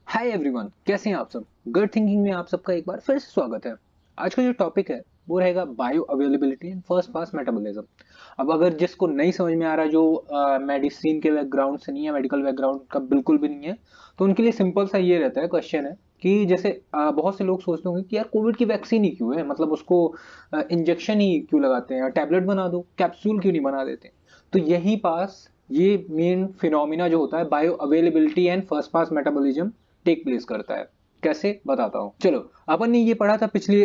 Hi everyone, कैसे हैं आप सब। गुड थिंकिंग में आप सबका एक बार फिर से स्वागत है। आज का जो टॉपिक है वो रहेगा bio availability and first pass metabolism. अब अगर जिसको नहीं समझ में आ रहा, जो मेडिसिन के बैकग्राउंड से नहीं है, मेडिकल बैकग्राउंड का बिल्कुल भी नहीं है, तो उनके लिए सिंपल सा ये रहता है, क्वेश्चन है कि जैसे बहुत से लोग सोचते होंगे कि यार कोविड की वैक्सीन ही क्यों है, मतलब उसको इंजेक्शन ही क्यों लगाते हैं, टैबलेट बना दो, कैप्सूल क्यों नहीं बना देते। तो यही पास ये मेन फिनोमिना जो होता है bioavailability and first pass metabolism take place करता है। कैसे बताता हूँ, चलो। अपन ने ये पढ़ा था पिछली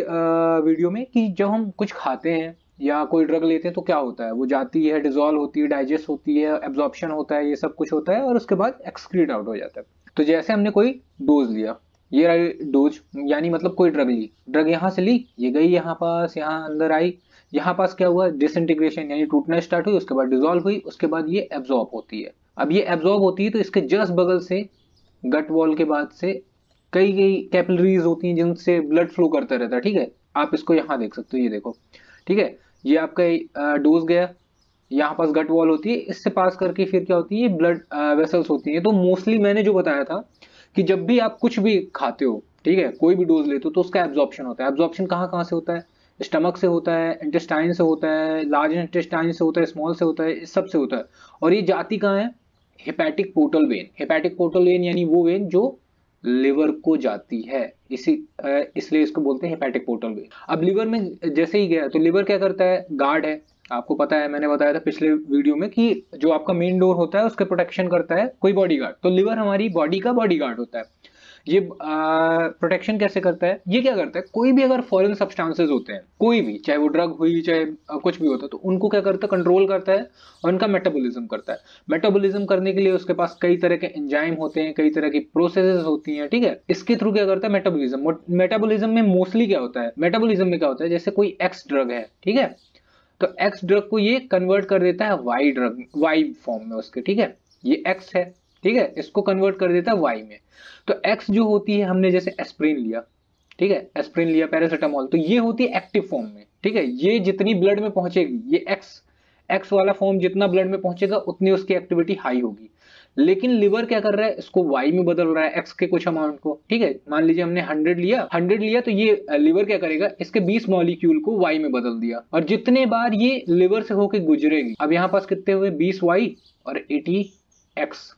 वीडियो में कि जब हम कुछ खाते हैं या कोई ड्रग लेते हैं तो क्या होता है, वो जाती है, डिजोल्व होती है, डाइजेस्ट होती है, एब्जॉर्प्शन होता है, ये सब कुछ होता है और उसके बाद एक्सक्रीट आउट हो जाता है। तो जैसे हमने कोई डोज लिया, ये रही डोज, यानी मतलब कोई ड्रग ली, ड्रग यहाँ से ली, ये गई यहाँ पास, यहाँ अंदर आई, यहाँ पास क्या हुआ, डिसइंटीग्रेशन यानी टूटना स्टार्ट हुई, उसके बाद डिजोल्व हुई, उसके बाद ये एब्जॉर्ब होती है। अब ये एब्जॉर्ब होती है तो इसके जस्ट बगल से, गट वॉल के बाद से कई कई कैपिलरीज होती हैं जिनसे ब्लड फ्लो करता रहता है। ठीक है, आप इसको यहाँ देख सकते हो, ये देखो। ठीक है, ये आपका डोज गया, यहाँ पास गट वॉल होती है, इससे पास करके फिर क्या होती है, ब्लड वेसल्स होती हैं। तो मोस्टली मैंने जो बताया था कि जब भी आप कुछ भी खाते हो, ठीक है, कोई भी डोज लेते हो, तो उसका एब्जॉर्प्शन होता है। एब्जॉर्प्शन कहाँ कहाँ से होता है, स्टमक से होता है, इंटेस्टाइन से होता है, लार्ज इंटेस्टाइन से होता है, स्मॉल से होता है, इस सब से होता है। और ये जाती कहाँ है, hepatic portal vein. Hepatic portal vein यानी वो वेन जो लिवर को जाती है, इसलिए इसको बोलते हैं हेपेटिक पोर्टल वेन। अब लिवर में जैसे ही गया तो लिवर क्या करता है, गार्ड है। आपको पता है, मैंने बताया था पिछले वीडियो में कि जो आपका मेन डोर होता है उसके प्रोटेक्शन करता है कोई बॉडी गार्ड, तो लिवर हमारी बॉडी का बॉडी गार्ड होता है। ये प्रोटेक्शन कैसे करता है, ये क्या करता है, कोई भी अगर फॉरेन सब्सटेंसेस होते हैं, कोई भी, चाहे वो ड्रग हुई, चाहे कुछ भी होता है, तो उनको क्या करता है, कंट्रोल करता है और उनका मेटाबॉलिज्म करता है। मेटाबॉलिज्म करने के लिए उसके पास कई तरह के एंजाइम होते हैं, कई तरह की प्रोसेसेस होती हैं। ठीक है, इसके थ्रू क्या करता है मेटाबॉलिज्म। मेटाबॉलिज्म में मोस्टली क्या होता है, मेटाबॉलिज्म में क्या होता है, जैसे कोई एक्स ड्रग है, ठीक है, तो एक्स ड्रग को ये कन्वर्ट कर देता है वाई ड्रग, वाई फॉर्म में उसके। ठीक है, ये एक्स है, ठीक है, इसको कन्वर्ट कर देता है वाई में। तो एक्स जो होती है, हमने जैसे एस्प्रिन लिया, ठीक है, एस्प्रिन लिया, पैरासिटामोल, तो ये होती है एक्टिव फॉर्म में। ठीक है, ये जितनी ब्लड में पहुंचेगी, ये एक्स एक्स वाला फॉर्म जितना ब्लड में पहुंचेगा उतनी उसकी एक्टिविटी हाई होगी। लेकिन लिवर क्या कर रहा है, इसको वाई में बदल रहा है, एक्स के कुछ अमाउंट को। ठीक है, मान लीजिए हमने 100 लिया तो ये लिवर क्या करेगा, इसके 20 मॉलिक्यूल को वाई में बदल दिया। और जितने बार ये लिवर से होके गुजरेगी, अब यहाँ पास कितने हुए, 20 वाई और 80 एक्स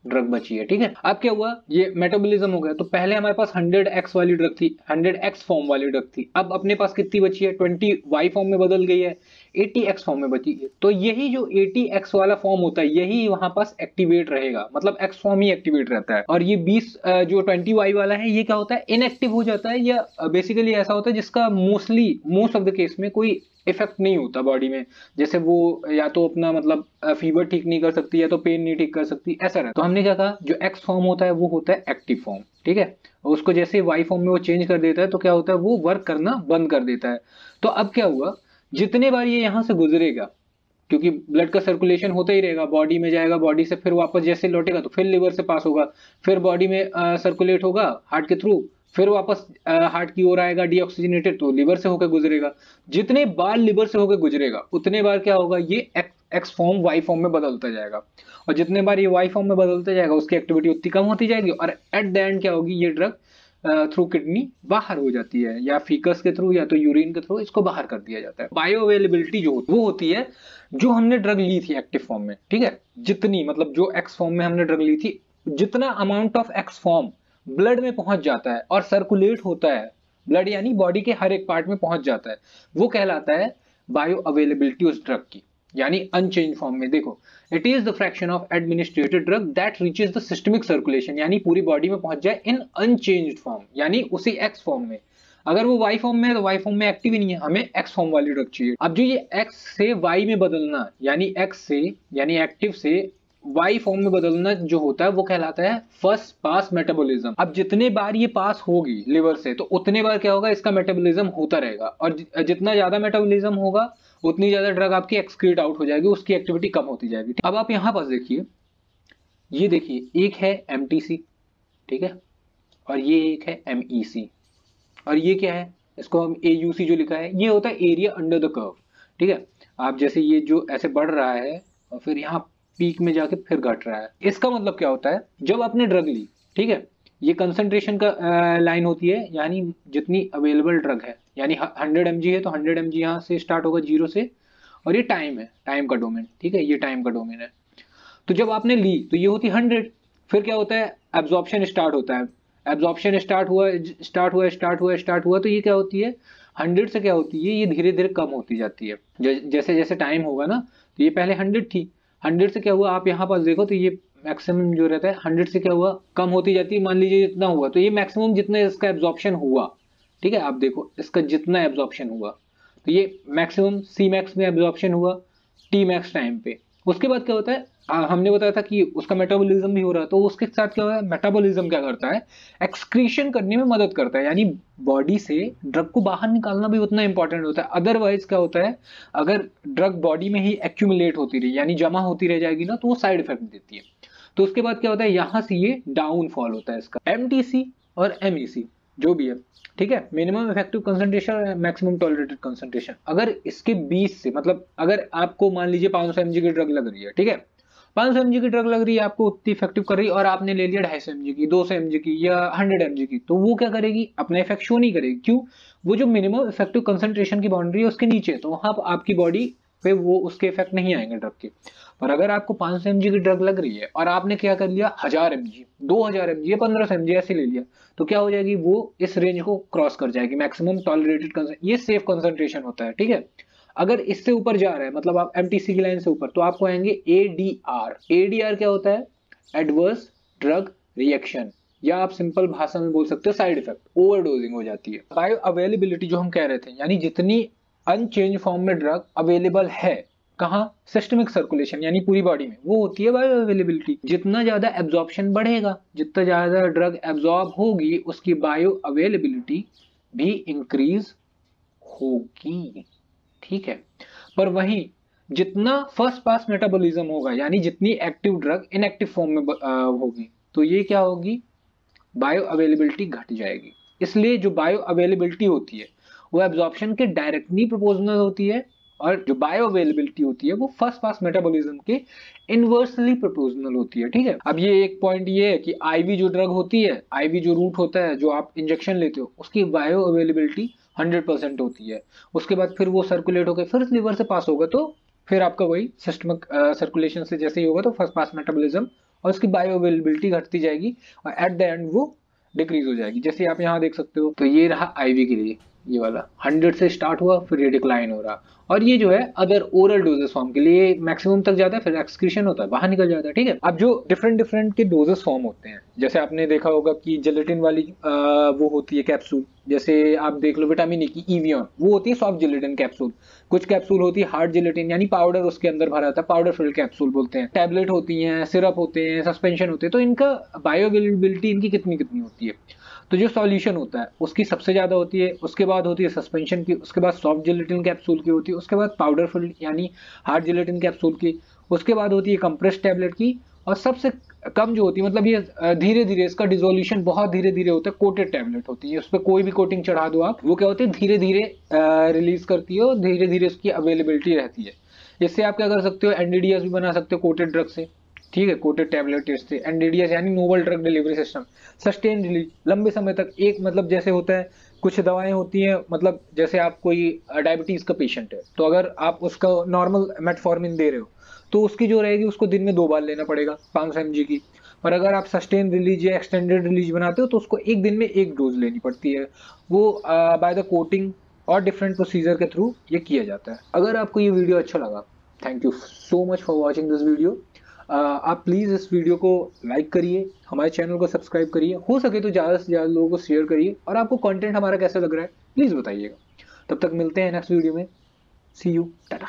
ड्रग बची है। ठीक है, अब क्या हुआ, ये मेटाबॉलिज्म हो गया। तो पहले हमारे पास 100x वाली ड्रग थी, 100x फॉर्म वाली ड्रग थी, अब अपने पास कितनी बची है, 20y फॉर्म में बदल गई है, 80x फॉर्म में बची है। तो यही जो 80x वाला फॉर्म होता है, यही वहां पास एक्टिवेट रहेगा, मतलब x फॉर्म ही एक्टिवेट रहता है। और ये 20 जो 20y वाला है, ये क्या होता है, इनएक्टिव हो जाता है, या बेसिकली ऐसा होता है जिसका मोस्ट ऑफ द केस में कोई इफेक्ट नहीं होता बॉडी में। जैसे वो या तो अपना मतलब फीवर ठीक नहीं कर सकती, या तो पेन नहीं ठीक कर सकती, ऐसा रहता है। तो हमने क्या कहा, जो एक्स फॉर्म होता है वो होता है एक्टिव फॉर्म। ठीक है, और उसको जैसे वाई फॉर्म में वो चेंज कर देता है तो क्या होता है, वो वर्क करना बंद कर देता है। तो अब क्या हुआ, जितने बार ये यहां से गुजरेगा, क्योंकि ब्लड का सर्कुलेशन होता ही रहेगा, बॉडी में जाएगा, बॉडी से फिर वापस जैसे लौटेगा तो फिर लिवर से पास होगा, फिर बॉडी में सर्कुलेट होगा हार्ट के थ्रू, फिर वापस हार्ट की ओर आएगा डीऑक्सीजनेटेड, तो लिवर से होकर गुजरेगा। जितने बार लिवर से होकर गुजरेगा उतने बार क्या होगा, ये एक्स फॉर्म वाई फॉर्म में बदलता जाएगा। और जितने बार ये वाई फॉर्म में बदलता जाएगा, उसकी एक्टिविटी उतनी कम होती जाएगी, और एट द एंड क्या होगी, ये ड्रग थ्रू किडनी बाहर हो जाती है, या फीकस के थ्रू या तो यूरिन के थ्रू इसको बाहर कर दिया जाता है। बायो अवेलेबिलिटी जो वो होती है जो हमने ड्रग ली थी एक्टिव फॉर्म में, ठीक है, जितनी मतलब जो एक्स फॉर्म में हमने ड्रग ली थी, जितना amount of x form blood में पहुंच जाता है और सर्कुलेट होता है, ब्लड यानी बॉडी के हर एक पार्ट में पहुंच जाता है, वो कहलाता है बायो अवेलेबिलिटी उस ड्रग की, यानी अनचेंज फॉर्म में। देखो, it is the fraction of administrated drug that reaches the systemic circulation, यानी पूरी बॉडी में पहुंच जाए इन अनचेंज्ड फॉर्म, यानी उसी एक्स फॉर्म में। अगर वो वाई फॉर्म में है तो वाई फॉर्म में एक्टिव ही नहीं है, हमें एक्स फॉर्म वाली ड्रग चाहिए। अब जो ये एक्स से वाई में बदलना, यानी एक्स से यानी एक्टिव से वाई फॉर्म में बदलना जो होता है, वो कहलाता है फर्स्ट पास मेटाबॉलिज्म। अब जितने बार ये पास होगी लिवर से, तो उतने बार क्या होगा, इसका मेटाबॉलिज्म होता रहेगा, और जितना ज्यादा मेटाबॉलिज्म होगा उतनी ज्यादा ड्रग आपकी एक्सक्रीट आउट हो जाएगी, उसकी एक्टिविटी कम होती जाएगी। अब आप यहां पास देखिए, ये देखिए, एक है एमटीसी, ठीक है, और ये एक है एमईसी, और ये क्या है, इसको हम एयूसी जो लिखा है, ये होता है एरिया अंडर द कर्व। ठीक है, आप जैसे ये जो ऐसे बढ़ रहा है और फिर यहाँ पीक में जाके फिर घट रहा है, इसका मतलब क्या होता है, जब आपने ड्रग ली, ठीक है, ये कंसंट्रेशन का लाइन होती है, यानी जितनी अवेलेबल ड्रग है, यानी 100 mg है तो 100 mg यहाँ से स्टार्ट होगा 0 से, और ये टाइम है, टाइम का डोमेन, ठीक है, ये टाइम का डोमेन है। तो जब आपने ली तो ये होती 100, फिर क्या होता है, एब्जॉर्प्शन स्टार्ट होता है, एब्जॉर्प्शन स्टार्ट हुआ तो ये क्या होती है, 100 से क्या होती है, ये धीरे धीरे कम होती जाती है। जैसे जैसे टाइम होगा ना, तो ये पहले 100 थी, 100 से क्या हुआ, आप यहाँ पास देखो तो ये मैक्सिमम जो रहता है 100 से क्या हुआ, कम होती जाती है, मान लीजिए जितना हुआ, तो ये मैक्सिमम जितना इसका एब्जॉर्प्शन हुआ, ठीक है, आप देखो इसका जितना एब्जॉर्प्शन हुआ, तो ये मैक्सिमम सी मैक्स में एब्जॉर्प्शन हुआ टी मैक्स टाइम पे। उसके बाद क्या होता है, हमने बताया था कि उसका मेटाबॉलिज्म भी हो रहा है, तो उसके साथ क्या होता है, मेटाबॉलिज्म क्या करता है, एक्सक्रीशन करने में मदद करता है, यानी बॉडी से ड्रग को बाहर निकालना भी उतना इंपॉर्टेंट होता है। अदरवाइज क्या होता है, अगर ड्रग बॉडी में ही एक्यूमुलेट होती रही, यानी जमा होती रह जाएगी ना, तो वो साइड इफेक्ट देती है। तो उसके बाद क्या होता है, यहां से ये डाउनफॉल होता है इसका, एमटीसी और एमईसी जो भी है, ठीक है, मिनिमम इफेक्टिव कंसंट्रेशन और मैक्सिमम टॉलरेटेड कंसंट्रेशन। अगर इसके 20 से, मतलब अगर आपको मान लीजिए 500 mg की ड्रग लग रही है, ठीक है, 500 mg की ड्रग लग रही है, आपको उतनी इफेक्टिव कर रही है, और आपने ले लिया 250 mg की, 200 mg की या 100 mg की, तो वो क्या करेगी, अपना इफेक्ट शो नहीं करेगी। क्यों, वो जो मिनिमम इफेक्टिव कंसंट्रेशन की बाउंड्री है उसके नीचे, तो वहां आपकी बॉडी पे वो उसके इफेक्ट नहीं आएंगे ड्रग के। पर अगर आपको 500 mg की ड्रग लग रही है और आपने क्या कर लिया, 1000 mg, 2000 mg या 1500 mg ऐसे ले लिया, तो क्या हो जाएगी, वो इस रेंज को क्रॉस कर जाएगी, मैक्सिमम टॉलरेटेड, ये सेफ कंसंट्रेशन होता है, ठीक है। अगर इससे ऊपर जा रहा है, मतलब आप एमटीसी की लाइन से ऊपर, तो आपको आएंगे एडीआर। एडीआर क्या होता है, एडवर्स ड्रग रिएक्शन, या आप सिंपल भाषा में बोल सकते हो साइड इफेक्ट, ओवरडोजिंग हो जाती है। बायो अवेलेबिलिटी जो हम कह रहे थे, यानी जितनी अनचेंज फॉर्म में ड्रग अवेलेबल है, कहाँ, सिस्टमिक सर्कुलेशन, यानी पूरी बॉडी में, वो होती है बायो अवेलेबिलिटी। जितना ज्यादा एब्जॉर्प्शन बढ़ेगा, जितना ज्यादा ड्रग एब्जॉर्ब होगी, उसकी बायो अवेलेबिलिटी भी इंक्रीज होगी, ठीक है। पर वहीं जितना फर्स्ट पास मेटाबॉलिज्म होगा, यानी जितनी एक्टिव ड्रग इनएक्टिव फॉर्म में होगी, तो ये क्या होगी, बायो अवेलेबिलिटी घट जाएगी। इसलिए जो बायो अवेलेबिलिटी होती है वो एब्जॉर्प्शन के डायरेक्टली प्रोपोर्शनल होती है, और जो बायो अवेलेबिलिटी होती है वो फर्स्ट पास मेटाबॉलिज्म के इनवर्सली प्रोपोर्शनल होती है, ठीक है। अब ये एक पॉइंट ये है कि आईवी जो ड्रग होती है, आईवी जो रूट होता है, जो आप इंजेक्शन लेते हो, उसकी बायो अवेलेबिलिटी 100% होती है। उसके बाद फिर वो सर्कुलेट होकर फिर लिवर से पास होगा, तो फिर आपका वही सिस्टमिक सर्कुलेशन से जैसे ही होगा, तो फर्स्ट पास मेटाबॉलिज्म और उसकी बायो अवेलेबिलिटी घटती जाएगी, और एट द एंड वो डिक्रीज हो जाएगी। जैसे आप यहाँ देख सकते हो, तो ये रहा आईवी के लिए, ये वाला 100 से स्टार्ट हुआ, फिर ये डिक्लाइन हो रहा। और ये जो है अदर ओरल डोजेस फॉर्म के लिए मैक्सिमम तक जाता है, फिर एक्सक्रीशन होता है, बाहर निकल जाता है, ठीक है। अब जो डिफरेंट डिफरेंट के डोजेस फॉर्म होते हैं, जैसे आपने देखा होगा कि जेलेटिन वाली वो होती है कैप्सूल, जैसे आप देख लो विटामिन ई की इवियन, वो होती है सॉफ्ट जेलेटिन कैप्सूल। कुछ कैप्सूल होती है हार्ड जेलेटिन, यानी पाउडर उसके अंदर भरा रहता है, पाउडर फिल्ड कैप्सूल बोलते हैं। टैबलेट होती हैं, सिरप होते हैं, सस्पेंशन होते हैं। तो इनका बायो अवेलेबिलिटी इनकी कितनी कितनी होती है, तो जो सॉल्यूशन होता है उसकी सबसे ज्यादा होती है, उसके बाद होती है सस्पेंशन की, उसके बाद सॉफ्ट जेलेटिन कैप्सूल की होती है, उसके बाद पाउडर फिल्ड यानी हार्ड जेलेटिन कैप्सूल की, उसके बाद होती है कंप्रेस टैबलेट की, और सबसे कम जो होती है, मतलब ये धीरे धीरे इसका डिसोल्यूशन बहुत धीरे धीरे होता है, कोटेड टैबलेट होती है। उस पर कोई भी कोटिंग चढ़ा दो आप, वो क्या होती है, धीरे धीरे रिलीज करती है और धीरे धीरे उसकी अवेलेबिलिटी रहती है। इससे आप क्या कर सकते हो, एनडीडीएस भी बना सकते हो कोटेड ड्रग से, ठीक है, कोटेड टैबलेट से। एनडीडीएस यानी novel drug delivery system, sustain release, लंबे समय तक एक, मतलब जैसे होता है कुछ दवाएं होती हैं, मतलब जैसे आप कोई डायबिटीज का पेशेंट है, तो अगर आप उसका नॉर्मल मेटफॉर्मिन दे रहे हो, तो उसकी जो रहेगी उसको दिन में 2 बार लेना पड़ेगा 500 mg की। पर अगर आप सस्टेन रिलीज या एक्सटेंडेड रिलीज बनाते हो, तो उसको एक दिन में 1 डोज लेनी पड़ती है। वो बाय द कोटिंग और डिफरेंट प्रोसीजर के थ्रू ये किया जाता है। अगर आपको ये वीडियो अच्छा लगा, thank you so much for watching this video. आप प्लीज़ इस वीडियो को लाइक करिए, हमारे चैनल को सब्सक्राइब करिए, हो सके तो ज़्यादा से ज़्यादा लोगों को शेयर करिए, और आपको कंटेंट हमारा कैसा लग रहा है प्लीज़ बताइएगा। तब तक मिलते हैं नेक्स्ट वीडियो में, सी यू, टाटा।